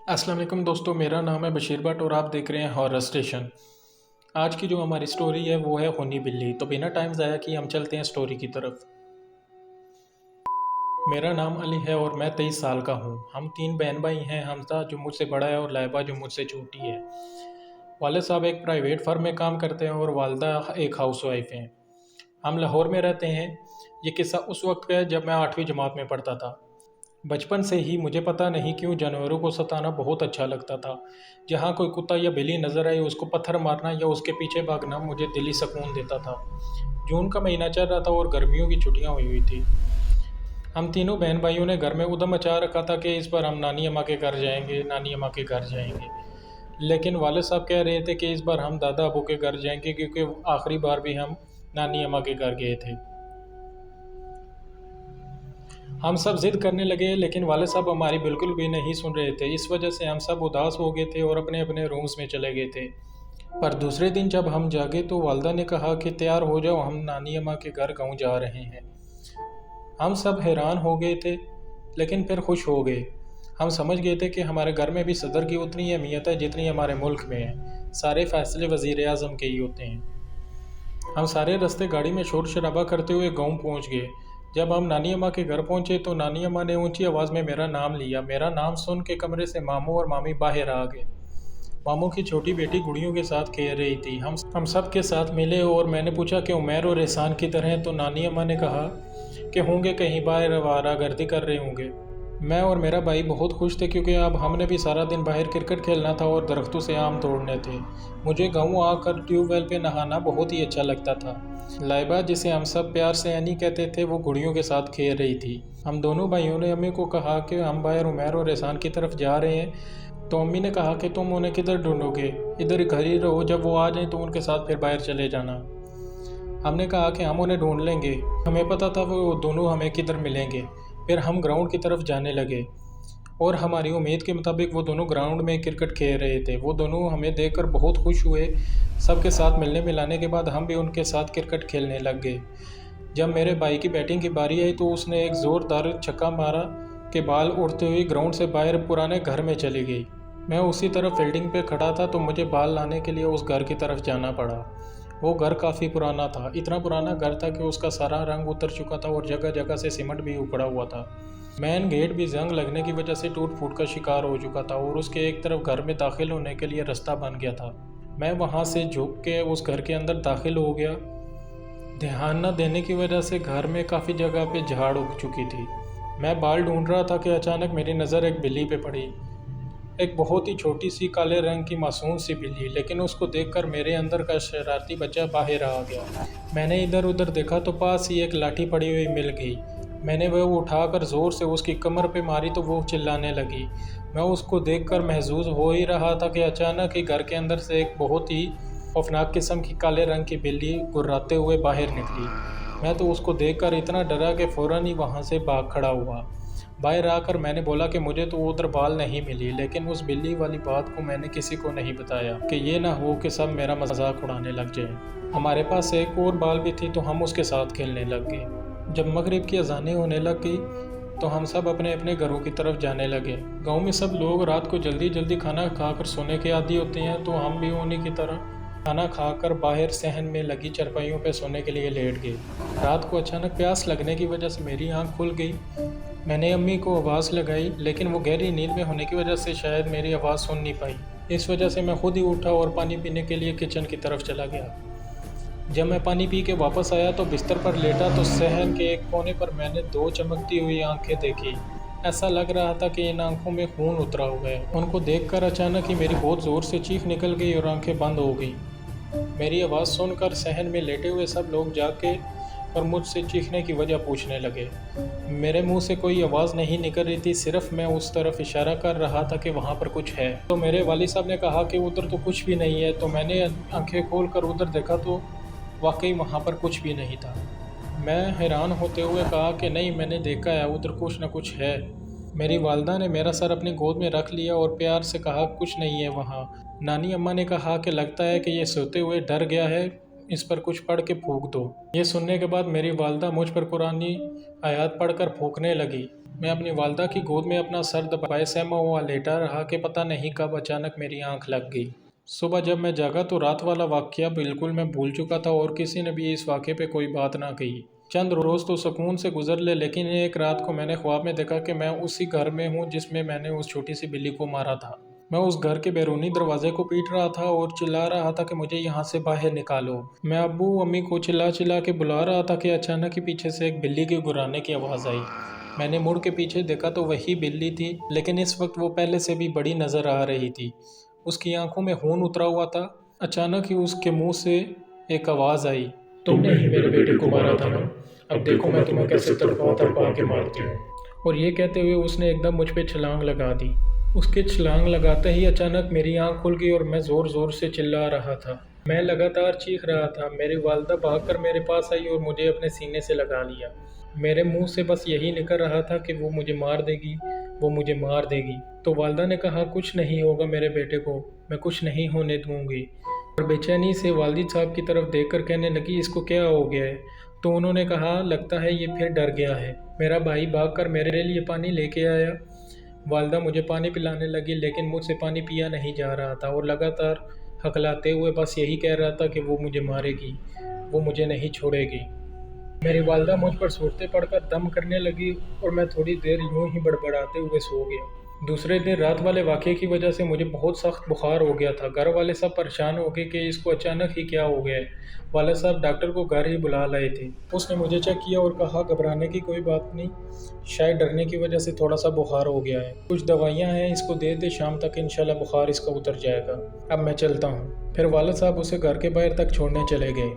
अस्सलाम वालेकुम दोस्तों, मेरा नाम है बशीर भट्ट और आप देख रहे हैं हॉरर स्टेशन। आज की जो हमारी स्टोरी है वो है खूनी बिल्ली। तो बिना टाइम ज़ाया किए हम चलते हैं स्टोरी की तरफ। मेरा नाम अली है और मैं 23 साल का हूँ। हम 3 बहन भाई हैं, हमजा जो मुझसे बड़ा है और लाइबा जो मुझसे छोटी है। वालिद साहब एक प्राइवेट फर्म में काम करते हैं और वालदा एक हाउस वाइफ हैं। हम लाहौर में रहते हैं। ये किस्सा उस वक्त का है जब मैं 8वीं जमात में पढ़ता था। बचपन से ही मुझे पता नहीं क्यों जानवरों को सताना बहुत अच्छा लगता था। जहाँ कोई कुत्ता या बिल्ली नज़र आई उसको पत्थर मारना या उसके पीछे भागना मुझे दिली सुकून देता था। जून का महीना चल रहा था और गर्मियों की छुट्टियाँ हुई थी। हम तीनों बहन भाइयों ने घर में उद्यम मचा रखा था कि इस बार हम नानी अम्मा के घर जाएंगे, नानी अम्मा के घर जाएंगे। लेकिन वालिद साहब कह रहे थे कि इस बार हम दादा अबू के घर जाएंगे क्योंकि आखिरी बार भी हम नानी अम्मा के घर गए थे। हम सब जिद करने लगे लेकिन वालिद साहब हमारी बिल्कुल भी नहीं सुन रहे थे। इस वजह से हम सब उदास हो गए थे और अपने अपने रूम्स में चले गए थे। पर दूसरे दिन जब हम जागे तो वालदा ने कहा कि तैयार हो जाओ, हम नानी अम्मा के घर गाँव जा रहे हैं। हम सब हैरान हो गए थे लेकिन फिर खुश हो गए। हम समझ गए थे कि हमारे घर में भी सदर की उतनी अहमियत है जितनी हमारे मुल्क में है। सारे फैसले वज़ीर आज़म के ही होते हैं। हम सारे रास्ते गाड़ी में शोर शराबा करते हुए गाँव पहुँच गए। जब हम नानी अम्मा के घर पहुँचे तो नानी अम्मा ने ऊंची आवाज़ में मेरा नाम लिया। मेरा नाम सुन के कमरे से मामू और मामी बाहर आ गए। मामू की छोटी बेटी गुड़ियों के साथ खेल रही थी। हम सब के साथ मिले और मैंने पूछा कि उमैर और एहसान की तरह, तो नानी अम्मा ने कहा कि होंगे कहीं बाहर आवारागर्दी कर रहे होंगे। मैं और मेरा भाई बहुत खुश थे क्योंकि अब हमने भी सारा दिन बाहर क्रिकेट खेलना था और दरख्तों से आम तोड़ने थे। मुझे गाँव आकर ट्यूबवेल पे नहाना बहुत ही अच्छा लगता था। लाइबा, जिसे हम सब प्यार से एनी कहते थे, वो गुड़ियों के साथ खेल रही थी। हम दोनों भाइयों ने अम्मी को कहा कि हम बाहर उमैर और एहसान की तरफ जा रहे हैं। तो अम्मी ने कहा कि तुम उन्हें किधर ढूंढोगे, इधर घर ही रहो, जब वो आ जाएं तो उनके साथ फिर बाहर चले जाना। हमने कहा कि हम उन्हें ढूंढ लेंगे। हमें पता था वो दोनों हमें किधर मिलेंगे। फिर हम ग्राउंड की तरफ जाने लगे और हमारी उम्मीद के मुताबिक वो दोनों ग्राउंड में क्रिकेट खेल रहे थे। वो दोनों हमें देखकर बहुत खुश हुए। सबके साथ मिलने मिलाने के बाद हम भी उनके साथ क्रिकेट खेलने लग गए। जब मेरे भाई की बैटिंग की बारी आई तो उसने एक ज़ोरदार छक्का मारा कि बाल उड़ते हुए ग्राउंड से बाहर पुराने घर में चली गई। मैं उसी तरफ फील्डिंग पे खड़ा था तो मुझे बाल लाने के लिए उस घर की तरफ जाना पड़ा। वो घर काफ़ी पुराना था। इतना पुराना घर था कि उसका सारा रंग उतर चुका था और जगह जगह से सीमेंट भी उखड़ा हुआ था। मेन गेट भी जंग लगने की वजह से टूट फूट का शिकार हो चुका था और उसके एक तरफ घर में दाखिल होने के लिए रास्ता बन गया था। मैं वहाँ से झुक के उस घर के अंदर दाखिल हो गया। ध्यान न देने की वजह से घर में काफ़ी जगह पे झाड़ उग चुकी थी। मैं बाल ढूंढ रहा था कि अचानक मेरी नज़र एक बिल्ली पे पड़ी। एक बहुत ही छोटी सी काले रंग की मासूम सी बिल्ली, लेकिन उसको देखकर मेरे अंदर का शरारती बच्चा बाहर आ गया। मैंने इधर उधर देखा तो पास ही एक लाठी पड़ी हुई मिल गई। मैंने वह उठाकर ज़ोर से उसकी कमर पे मारी तो वो चिल्लाने लगी। मैं उसको देखकर महजूज हो ही रहा था कि अचानक ही घर के अंदर से एक बहुत ही खौफनाक किस्म की काले रंग की बिल्ली गुर्राते हुए बाहर निकली। मैं तो उसको देखकर इतना डरा कि फ़ौरन ही वहाँ से भाग खड़ा हुआ। बाहर आकर मैंने बोला कि मुझे तो उधर बाल नहीं मिली, लेकिन उस बिल्ली वाली बात को मैंने किसी को नहीं बताया कि ये ना हो कि सब मेरा मजाक उड़ाने लग जाए। हमारे पास एक और बाल भी थी तो हम उसके साथ खेलने लग गए। जब मगरिब की अज़ानें होने लग गई तो हम सब अपने अपने घरों की तरफ जाने लगे। गांव में सब लोग रात को जल्दी जल्दी खाना खाकर सोने के आदी होते हैं, तो हम भी उन्हीं की तरह खाना खाकर बाहर सहन में लगी चरपाइयों पर सोने के लिए लेट गए। रात को अचानक प्यास लगने की वजह से मेरी आँख खुल गई। मैंने अम्मी को आवाज़ लगाई, लेकिन वो गहरी नींद में होने की वजह से शायद मेरी आवाज़ सुन नहीं पाई। इस वजह से मैं खुद ही उठा और पानी पीने के लिए किचन की तरफ चला गया। जब मैं पानी पी के वापस आया तो बिस्तर पर लेटा तो सहन के एक कोने पर मैंने 2 चमकती हुई आंखें देखी। ऐसा लग रहा था कि इन आंखों में खून उतरा हुआ है। उनको देखकर अचानक ही मेरी बहुत ज़ोर से चीख निकल गई और आंखें बंद हो गई। मेरी आवाज़ सुनकर सहन में लेटे हुए सब लोग जाके और मुझसे चीखने की वजह पूछने लगे। मेरे मुंह से कोई आवाज़ नहीं निकल रही थी, सिर्फ मैं उस तरफ इशारा कर रहा था कि वहाँ पर कुछ है। तो मेरे वालिद साहब ने कहा कि उधर तो कुछ भी नहीं है। तो मैंने आंखें खोल कर उधर देखा तो वाकई वहाँ पर कुछ भी नहीं था। मैं हैरान होते हुए कहा कि नहीं, मैंने देखा है, उधर कुछ न कुछ है। मेरी वालदा ने मेरा सर अपनी गोद में रख लिया और प्यार से कहा कुछ नहीं है वहाँ। नानी अम्मा ने कहा कि लगता है कि ये सोते हुए डर गया है, इस पर कुछ पढ़ के फूंक दो। ये सुनने के बाद मेरी वालदा मुझ पर कुरानी आयत पढ़कर फूंकने लगी। میں اپنی والدہ کی گود میں اپنا سر دبائے سہما ہوا لیٹا رہا کہ پتہ نہیں کب اچانک میری آنکھ لگ گئی۔ صبح جب میں جاگا تو رات والا واقعہ بالکل میں بھول چکا تھا اور کسی نے بھی اس واقعے پہ کوئی بات نہ کہی۔ چند روز تو سکون سے گزر لے، لیکن ایک رات کو میں نے خواب میں دیکھا کہ میں اسی گھر میں ہوں جس میں نے اس چھوٹی سی بلی کو مارا تھا۔ میں اس گھر کے بیرونی دروازے کو پیٹ رہا تھا اور چلا رہا تھا کہ مجھے یہاں سے باہر نکالو۔ میں ابو امی کو چلا چلا کے بلا رہا تھا کہ اچانک ہی پیچھے سے ایک بلی کے گرانے کی آواز آئی۔ میں نے مڑ کے پیچھے دیکھا تو وہی بلی تھی، لیکن اس وقت وہ پہلے سے بھی بڑی نظر آ رہی تھی۔ اس کی آنکھوں میں خون اترا ہوا تھا۔ اچانک ہی اس کے منہ سے ایک آواز آئی، تم نے ہی میرے بیٹے کو مارا تھا نا؟ اب دیکھو میں تمہیں کیسے تڑپا تڑپا کے مارتی ہوں۔ اور یہ کہتے ہوئے اس نے ایک دم مجھ پہ چھلانگ لگا دی۔ اس کے چھلانگ لگاتے ہی اچانک میری آنکھ کھل گئی اور میں زور زور سے چلا رہا تھا۔ میں لگاتار چیخ رہا تھا۔ میری والدہ بھاگ کر میرے پاس آئی اور مجھے اپنے سینے سے لگا لیا۔ میرے منہ سے بس یہی نکل رہا تھا کہ وہ مجھے مار دے گی، وہ مجھے مار دے گی۔ تو والدہ نے کہا، کچھ نہیں ہوگا میرے بیٹے کو، میں کچھ نہیں ہونے دوں گی۔ اور بے چینی سے والد صاحب کی طرف دیکھ کر کہنے لگی، اس کو کیا ہو گیا ہے؟ تو انہوں نے کہا، لگتا ہے یہ پھر ڈر گیا ہے۔ میرا بھائی بھاگ کر میرے لیے پانی لے کے آیا۔ والدہ مجھے پانی پلانے لگی، لیکن مجھ سے پانی پیا نہیں جا رہا تھا اور لگاتار ہکلاتے ہوئے بس یہی کہہ رہا تھا کہ وہ مجھے مارے گی، وہ مجھے نہیں چھوڑے گی۔ میری والدہ مجھ پر صورتیں پڑھ کر دم کرنے لگی اور میں تھوڑی دیر یوں ہی بڑبڑاتے ہوئے سو گیا۔ دوسرے دن رات والے واقعے کی وجہ سے مجھے بہت سخت بخار ہو گیا تھا۔ گھر والے سب پریشان ہو گئے کہ اس کو اچانک ہی کیا ہو گیا ہے۔ والد صاحب ڈاکٹر کو گھر ہی بلا لائے تھے۔ اس نے مجھے چیک کیا اور کہا، گھبرانے کی کوئی بات نہیں، شاید ڈرنے کی وجہ سے تھوڑا سا بخار ہو گیا ہے۔ کچھ دوائیاں ہیں، اس کو دے دے، شام تک انشاءاللہ بخار اس کا اتر جائے گا۔ اب میں چلتا ہوں۔ پھر والد صاحب اسے گھر کے باہر تک چھوڑنے چلے گئے۔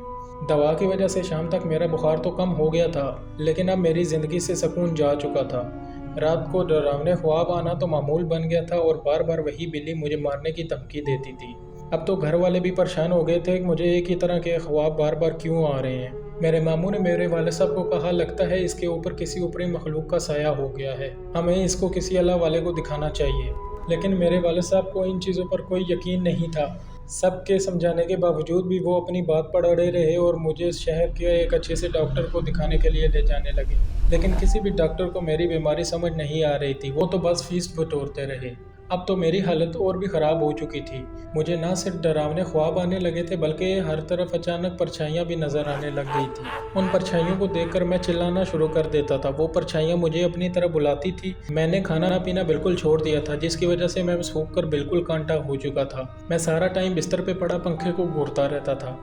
دوا کی وجہ سے شام تک میرا بخار تو کم ہو گیا تھا، لیکن اب میری زندگی سے سکون جا چکا تھا۔ رات کو ڈراونے خواب آنا تو معمول بن گیا تھا اور بار بار وہی بلی مجھے مارنے کی دھمکی دیتی تھی۔ اب تو گھر والے بھی پریشان ہو گئے تھے کہ مجھے ایک ہی طرح کے خواب بار بار کیوں آ رہے ہیں۔ میرے ماموں نے میرے والد صاحب کو کہا، لگتا ہے اس کے اوپر کسی اوپری مخلوق کا سایہ ہو گیا ہے، ہمیں اس کو کسی اللہ والے کو دکھانا چاہیے۔ لیکن میرے والد صاحب کو ان چیزوں پر کوئی یقین نہیں تھا۔ سب کے سمجھانے کے باوجود بھی وہ اپنی بات پر اڑے رہے اور مجھے شہر کے ایک اچھے سے ڈاکٹر کو دکھانے کے لیے لے جانے لگے۔ لیکن کسی بھی ڈاکٹر کو میری بیماری سمجھ نہیں آ رہی تھی، وہ تو بس فیس بٹورتے رہے۔ اب تو میری حالت اور بھی خراب ہو چکی تھی۔ مجھے نہ صرف ڈراونے خواب آنے لگے تھے، بلکہ ہر طرف اچانک پرچھائیاں بھی نظر آنے لگ گئی تھی۔ ان پرچھائیوں کو دیکھ کر میں چلانا شروع کر دیتا تھا۔ وہ پرچھائیاں مجھے اپنی طرف بلاتی تھی۔ میں نے کھانا پینا بالکل چھوڑ دیا تھا، جس کی وجہ سے میں سوکھ کر بالکل کانٹا ہو چکا تھا۔ میں سارا ٹائم بستر پہ پڑا پنکھے کو گھورتا رہتا تھا۔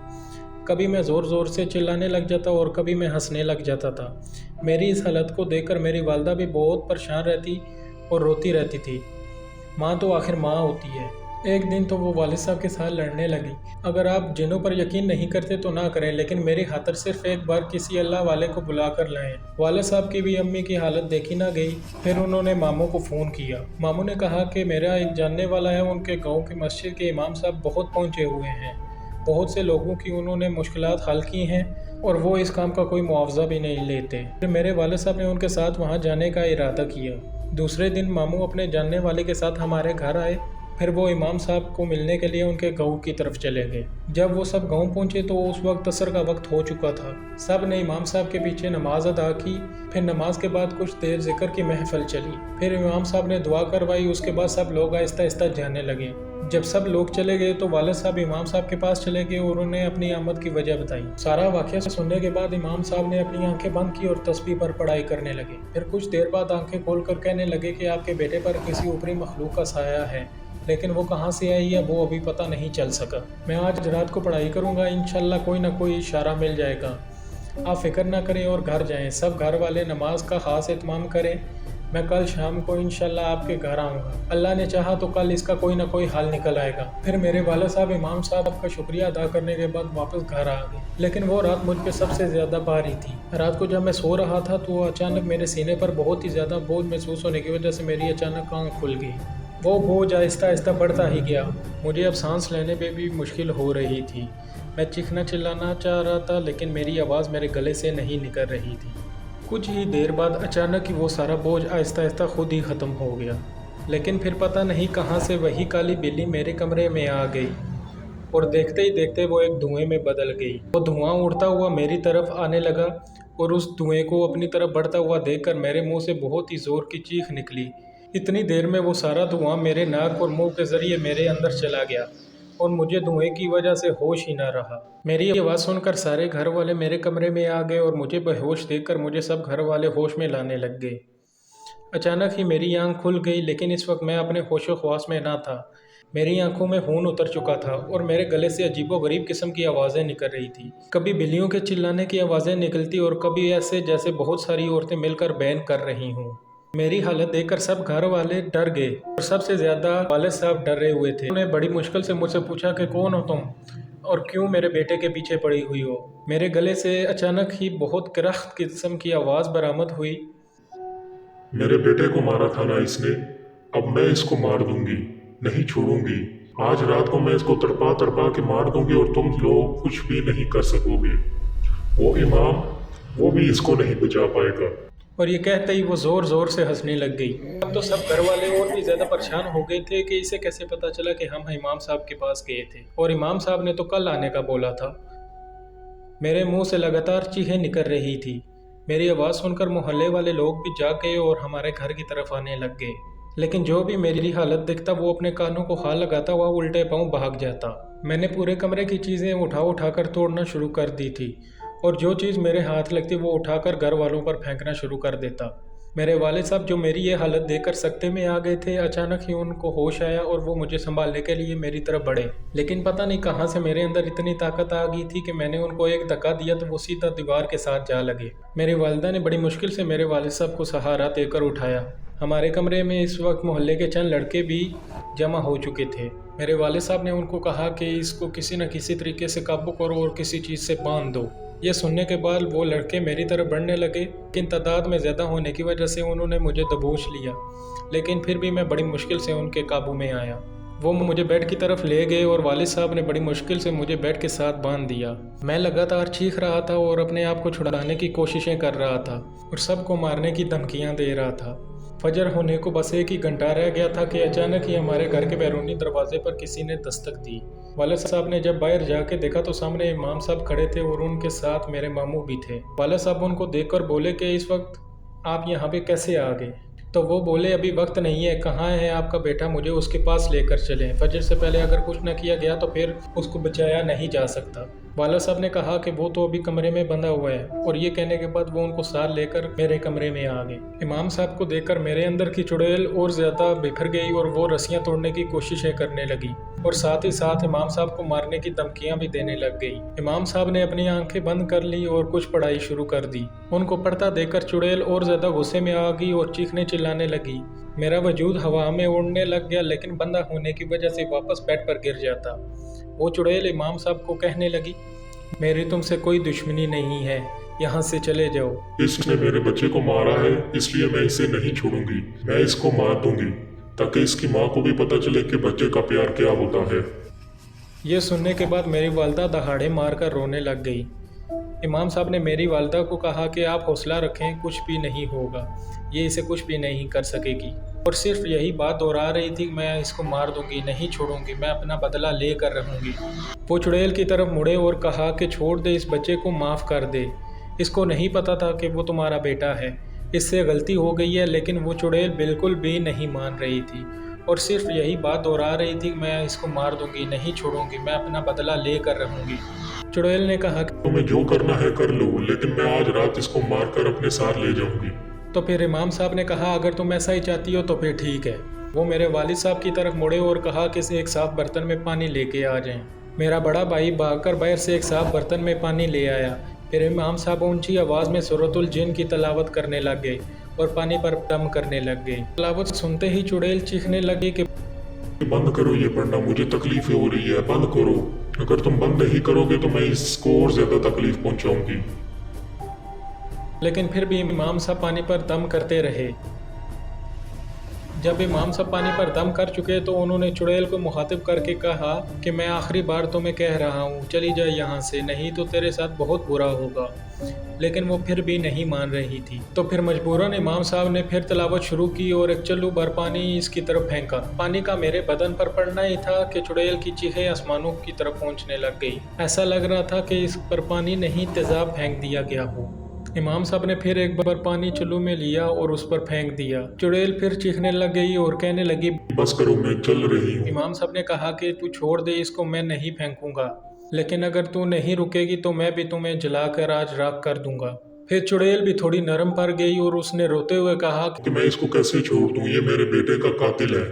کبھی میں زور زور سے چلانے لگ جاتا اور کبھی میں ہنسنے لگ جاتا تھا۔ میری اس حالت کو دیکھ کر میری والدہ بھی بہت پریشان رہتی اور روتی رہتی تھی۔ ماں تو آخر ماں ہوتی ہے۔ ایک دن تو وہ والد صاحب کے ساتھ لڑنے لگی۔ اگر آپ جنوں پر یقین نہیں کرتے تو نہ کریں، لیکن میری خاطر صرف ایک بار کسی اللہ والے کو بلا کر لائیں۔ والد صاحب کی بھی امی کی حالت دیکھی نہ گئی۔ پھر انہوں نے ماموں کو فون کیا۔ ماموں نے کہا کہ میرا ایک جاننے والا ہے، ان کے گاؤں کی مسجد کے امام صاحب بہت پہنچے ہوئے ہیں، بہت سے لوگوں کی انہوں نے مشکلات حل کی ہیں اور وہ اس کام کا کوئی معاوضہ بھی نہیں لیتے۔ پھر میرے والد صاحب نے ان کے ساتھ وہاں جانے کا ارادہ کیا۔ دوسرے دن ماموں اپنے جاننے والے کے ساتھ ہمارے گھر آئے۔ پھر وہ امام صاحب کو ملنے کے لیے ان کے گاؤں کی طرف چلے گئے۔ جب وہ سب گاؤں پہنچے تو اس وقت عصر کا وقت ہو چکا تھا۔ سب نے امام صاحب کے پیچھے نماز ادا کی۔ پھر نماز کے بعد کچھ دیر ذکر کی محفل چلی۔ پھر امام صاحب نے دعا کروائی۔ اس کے بعد سب لوگ آہستہ آہستہ جانے لگے۔ جب سب لوگ چلے گئے تو والد صاحب امام صاحب کے پاس چلے گئے اور انہیں اپنی آمد کی وجہ بتائی۔ سارا واقعہ سننے کے بعد امام صاحب نے اپنی آنکھیں بند کی اور تسبیح پر پڑھائی کرنے لگے۔ پھر کچھ دیر بعد آنکھیں کھول کر کہنے لگے کہ آپ کے بیٹے پر کسی اوپری مخلوق کا سایہ ہے، لیکن وہ کہاں سے آئی ہے وہ ابھی پتہ نہیں چل سکا۔ میں آج رات کو پڑھائی کروں گا، انشاءاللہ کوئی نہ کوئی اشارہ مل جائے گا۔ آپ فکر نہ کریں اور گھر جائیں۔ سب گھر والے نماز کا خاص اہتمام کریں۔ میں کل شام کو انشاءاللہ آپ کے گھر آؤں گا۔ اللہ نے چاہا تو کل اس کا کوئی نہ کوئی حل نکل آئے گا۔ پھر میرے والد صاحب امام صاحب کا شکریہ ادا کرنے کے بعد واپس گھر آ گئے، لیکن وہ رات مجھ پہ سب سے زیادہ بھاری تھی۔ رات کو جب میں سو رہا تھا تو اچانک میرے سینے پر بہت ہی زیادہ بوجھ محسوس ہونے کی وجہ سے میری اچانک آنکھ کھل گئی۔ وہ بوجھ آہستہ آہستہ بڑھتا ہی گیا۔ مجھے اب سانس لینے میں بھی مشکل ہو رہی تھی۔ میں چیخنا چلانا چاہ رہا تھا، لیکن میری آواز میرے گلے سے نہیں نکل رہی تھی۔ کچھ ہی دیر بعد اچانک ہی وہ سارا بوجھ آہستہ آہستہ خود ہی ختم ہو گیا، لیکن پھر پتہ نہیں کہاں سے وہی کالی بلی میرے کمرے میں آ گئی اور دیکھتے ہی دیکھتے وہ ایک دھوئیں میں بدل گئی۔ وہ دھواں اڑتا ہوا میری طرف آنے لگا और उस धुएं को अपनी तरफ बढ़ता हुआ देखकर मेरे मुंह से बहुत ही ज़ोर की चीख निकली। इतनी देर में वो सारा धुआं मेरे नाक और मुंह के ज़रिए मेरे अंदर चला गया और मुझे धुएं की वजह से होश ही ना रहा। मेरी आवाज़ सुनकर सारे घर वाले मेरे कमरे में आ गए और मुझे बेहोश देखकर मुझे सब घर वाले होश में लाने लग गए। अचानक ही मेरी आंख खुल गई, लेकिन इस वक्त मैं अपने होशो ख्वास में ना था। मेरी आंखों में खून उतर चुका था और मेरे गले से अजीबोगरीब किस्म की आवाज़ें निकल रही थी। कभी बिल्लियों के चिल्लाने की आवाज़ें निकलती और कभी ऐसे जैसे बहुत सारी औरतें मिलकर बैन कर रही हूँ। मेरी हालत देखकर सब घर वाले डर गए और सबसे ज़्यादा वालिद साहब डरे हुए थे। उन्होंने बड़ी मुश्किल से मुझसे पूछा कि कौन हो तुम और क्यों मेरे बेटे के पीछे पड़ी हुई हो। मेरे गले से अचानक ही बहुत करख्त किस्म की आवाज़ बरामद हुई। मेरे बेटे को मारा था ना इसने, अब मैं इसको मार दूंगी, नहीं छोड़ूंगी। आज रात को मैं इसको तड़पा तड़पा के मार दूंगी और तुम लोग कुछ भी नहीं कर सकोगे। वो इमाम, वो भी इसको नहीं बचा पाएगा। और ये कहते ही वो ज़ोर ज़ोर से हंसने लग गई। अब तो सब घर वाले और भी ज़्यादा परेशान हो गए थे कि इसे कैसे पता चला कि हम इमाम साहब के पास गए थे, और इमाम साहब ने तो कल आने का बोला था। मेरे मुंह से लगातार चीखें निकल रही थी। मेरी आवाज़ सुनकर मोहल्ले वाले लोग भी जाग गए और हमारे घर की तरफ आने लग गए, लेकिन जो भी मेरी हालत देखता वो अपने कानों को हाथ लगाता हुआ उल्टे पांव भाग जाता। मैंने पूरे कमरे की चीज़ें उठा कर तोड़ना शुरू कर दी थी और जो चीज़ मेरे हाथ लगती वो उठाकर घर वालों पर फेंकना शुरू कर देता। मेरे वालिद साहब जो मेरी ये हालत देखकर सकते में आ गए थे, अचानक ही उनको होश आया और वो मुझे संभालने के लिए मेरी तरफ बढ़े, लेकिन पता नहीं कहाँ से मेरे अंदर इतनी ताकत आ गई थी कि मैंने उनको एक धक्का दिया तो वो सीधा दीवार के साथ जा लगे। मेरी वालिदा ने बड़ी मुश्किल से मेरे वालिद साहब को सहारा देकर उठाया। हमारे कमरे में इस वक्त मोहल्ले के चंद लड़के भी जमा हो चुके थे। मेरे वालिद साहब ने उनको कहा कि इसको किसी न किसी तरीके से काबू करो और किसी चीज़ से बांध दो। ये सुनने के बाद वो लड़के मेरी तरफ बढ़ने लगे, लेकिन तादाद में ज़्यादा होने की वजह से उन्होंने मुझे दबोच लिया, लेकिन फिर भी मैं बड़ी मुश्किल से उनके काबू में आया। वो मुझे बेड की तरफ ले गए और वालिद साहब ने बड़ी मुश्किल से मुझे बेड के साथ बांध दिया। मैं लगातार चीख रहा था और अपने आप को छुड़ाने की कोशिशें कर रहा था और सबको मारने की धमकियाँ दे रहा था। फजर होने को बस एक ही घंटा रह गया था कि अचानक ही हमारे घर के बैरूनी दरवाजे पर किसी ने दस्तक दी। वालिद साहब ने जब बाहर जाके देखा तो सामने इमाम साहब खड़े थे और उनके साथ मेरे मामू भी थे। वालिद साहब उनको देखकर बोले कि इस वक्त आप यहाँ पे कैसे आ गए? तो वो बोले अभी वक्त नहीं है, कहाँ है आपका बेटा, मुझे उसके पास लेकर चलें। फजर से पहले अगर कुछ न किया गया तो फिर उसको बचाया नहीं जा सकता। वालिद साहब ने कहा कि वो तो अभी कमरे में बंधा हुआ है, और ये कहने के बाद वो उनको साथ लेकर मेरे कमरे में आ गए। इमाम साहब को देखकर मेरे अंदर की चुड़ैल और ज़्यादा बिखर गई और वो रस्सियाँ तोड़ने की कोशिशें करने लगी और साथ ही साथ इमाम साहब को मारने की धमकियाँ भी देने लग गई। इमाम साहब ने अपनी आंखें बंद कर ली और कुछ पढ़ाई शुरू कर दी। उनको पढ़ता देखकर चुड़ैल और ज़्यादा गुस्से में आ गई और चीखने चिल्लाने लगी। मेरा वजूद हवा में उड़ने लग गया, लेकिन बंधा होने की वजह से वापस बेड पर गिर जाता। वो चुड़ैल इमाम साहब को कहने लगी, मेरी तुमसे कोई दुश्मनी नहीं है, यहाँ से चले जाओ। इसने मेरे बच्चे को मारा है, इसलिए मैं इसे नहीं छोड़ूंगी। मैं इसको मार दूंगी ताकि इसकी माँ को भी पता चले कि बच्चे का प्यार क्या होता है। ये सुनने के बाद मेरी वालदा दहाड़े मारकर रोने लग गई। इमाम साहब ने मेरी वालदा को कहा कि आप हौसला रखें, कुछ भी नहीं होगा, ये इसे कुछ भी नहीं कर सकेगी, और सिर्फ यही बात दोहरा रही थी, मैं इसको मार दूंगी, नहीं छोड़ूंगी, मैं अपना बदला लेकर रहूंगी। वो चुड़ैल की तरफ मुड़े और कहा कि छोड़ दे, इस बच्चे को माफ़ कर दे, इसको नहीं पता था कि वो तुम्हारा बेटा है, इससे गलती हो गई है। लेकिन वो चुड़ैल बिल्कुल भी नहीं मान रही थी और सिर्फ यही बात दोहरा रही थी, मैं इसको मार दूंगी, नहीं छोड़ूंगी, मैं अपना बदला लेकर रहूंगी। चुड़ैल ने कहा कि तुम्हें जो करना है कर लो, लेकिन मैं आज रात इसको मारकर अपने साथ ले जाऊंगी। तो फिर इमाम साहब ने कहा अगर तुम ऐसा ही चाहती हो तो फिर ठीक है। वो मेरे वालिद साहब की तरफ मुड़े और कहा कि एक साफ बर्तन में पानी लेके आ जाएं। मेरा बड़ा भाई भागकर बाहर से एक साफ बर्तन में पानी ले आया। फिर इमाम साहब ऊंची आवाज़ में सूरतुल जिन की तलावत करने लग गए और पानी पर दम करने लग गए। तलावत सुनते ही चुड़ैल चीखने लगी कि बंद करो ये पढ़ना, मुझे तकलीफ हो रही है, बंद करो। अगर तुम बंद नहीं करोगे तो मैं इसको और ज्यादा तकलीफ पहुंचाऊंगी। लेकिन फिर भी इमाम साहब पानी पर दम करते रहे। जब इमाम साहब पानी पर दम कर चुके तो उन्होंने चुड़ैल को मुखातिब करके कहा कि मैं आखिरी बार तुम्हें कह रहा हूँ, चली जाए यहाँ से, नहीं तो तेरे साथ बहुत बुरा होगा। लेकिन वो फिर भी नहीं मान रही थी। तो फिर मजबूरन इमाम साहब ने फिर तलावत शुरू की और एक चल्लू भर पानी इसकी तरफ फेंका। पानी का मेरे बदन पर पड़ना ही था कि चुड़ैल की चीखें आसमानों की तरफ पहुँचने लग गई। ऐसा लग रहा था कि इस पर पानी नहीं तेजाब फेंक दिया गया हो। इमाम साहब ने फिर एक बार पानी चुल्लू में लिया और उस पर फेंक दिया। चुड़ैल फिर चीखने लग गई और कहने लगी, बस करो, मैं चल रही हूँ। इमाम साहब ने कहा कि तू छोड़ दे इसको, मैं नहीं फेंकूंगा, लेकिन अगर तू नहीं रुकेगी तो मैं भी तुम्हें जलाकर आज राख कर दूंगा। फिर चुड़ैल भी थोड़ी नरम पड़ गई और उसने रोते हुए कहा कि मैं इसको कैसे छोड़ दूँ, ये मेरे बेटे का कातिल है।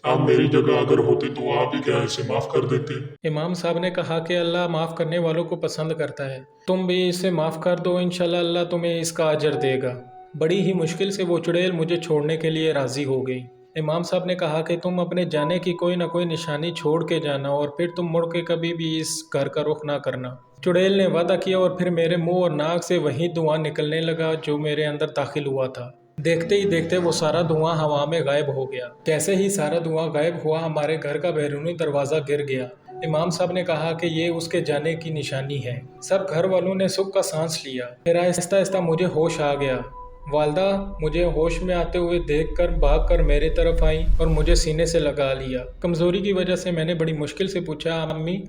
आप मेरी जगह अगर होते तो आप ही क्या इसे माफ कर देते। इमाम साहब ने कहा कि अल्लाह माफ़ करने वालों को पसंद करता है, तुम भी इसे माफ़ कर दो, इंशाल्लाह अल्लाह तुम्हें इसका अजर देगा। बड़ी ही मुश्किल से वो चुड़ैल मुझे छोड़ने के लिए राज़ी हो गई। इमाम साहब ने कहा कि तुम अपने जाने की कोई ना कोई निशानी छोड़ के जाना और फिर तुम मुड़ के कभी भी इस घर का रुख ना करना। चुड़ैल ने वादा किया और फिर मेरे मुंह और नाक से वही धुआं निकलने लगा जो मेरे अंदर दाखिल हुआ था। देखते ही देखते वो सारा धुआं हवा में गायब हो गया। जैसे ही सारा धुआं गायब हुआ, हमारे घर का बैरूनी दरवाज़ा गिर गया। इमाम साहब ने कहा कि ये उसके जाने की निशानी है। सब घर वालों ने सुख का सांस लिया। फिर आहिस्ता आहिस्ता मुझे होश आ गया। वालदा मुझे होश में आते हुए देखकर भागकर मेरे तरफ आई और मुझे सीने से लगा लिया। कमज़ोरी की वजह से मैंने बड़ी मुश्किल से पूछा, अम्मी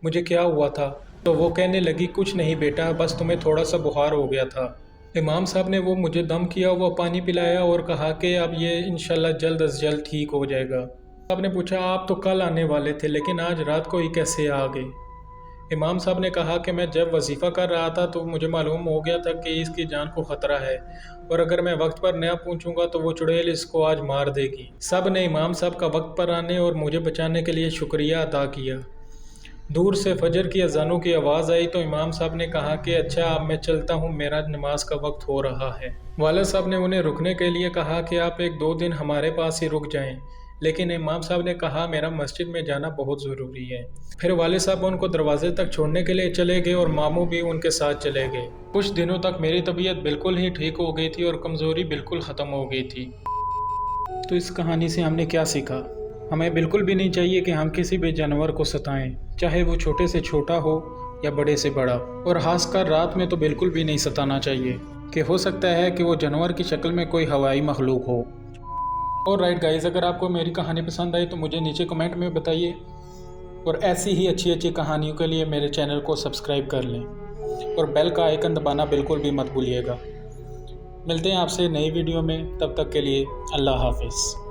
मुझे क्या हुआ था? तो वो कहने लगी, कुछ नहीं बेटा, बस तुम्हें थोड़ा सा बुखार हो गया था। इमाम साहब ने वो मुझे दम किया, वो पानी पिलाया और कहा कि अब ये इंशाल्लाह जल्द अज जल्द ठीक हो जाएगा। आपने पूछा, आप तो कल आने वाले थे लेकिन आज रात को ही कैसे आ गए? इमाम साहब ने कहा कि मैं जब वजीफ़ा कर रहा था तो मुझे मालूम हो गया था कि इसकी जान को ख़तरा है और अगर मैं वक्त पर न पहुंचूंगा तो वो चुड़ैल इसको आज मार देगी। सब ने इमाम साहब का वक्त पर आने और मुझे बचाने के लिए शुक्रिया अदा किया। दूर से फजर की अजानों की आवाज़ आई तो इमाम साहब ने कहा कि अच्छा अब मैं चलता हूँ, मेरा नमाज का वक्त हो रहा है। वालिद साहब ने उन्हें रुकने के लिए कहा कि आप 1-2 दिन हमारे पास ही रुक जाएं, लेकिन इमाम साहब ने कहा मेरा मस्जिद में जाना बहुत ज़रूरी है। फिर वालिद साहब उनको दरवाजे तक छोड़ने के लिए चले गए और मामू भी उनके साथ चले गए। कुछ दिनों तक मेरी तबीयत बिल्कुल ही ठीक हो गई थी और कमज़ोरी बिल्कुल ख़त्म हो गई थी। तो इस कहानी से हमने क्या सीखा? हमें बिल्कुल भी नहीं चाहिए कि हम किसी भी जानवर को सताएं, चाहे वो छोटे से छोटा हो या बड़े से बड़ा, और खासकर रात में तो बिल्कुल भी नहीं सताना चाहिए कि हो सकता है कि वो जानवर की शक्ल में कोई हवाई मखलूक हो। और राइट गाइस, अगर आपको मेरी कहानी पसंद आई तो मुझे नीचे कमेंट में बताइए और ऐसी ही अच्छी अच्छी कहानियों के लिए मेरे चैनल को सब्सक्राइब कर लें और बेल का आइकन दबाना बिल्कुल भी मत भूलिएगा। मिलते हैं आपसे नई वीडियो में, तब तक के लिए अल्लाह हाफिज़।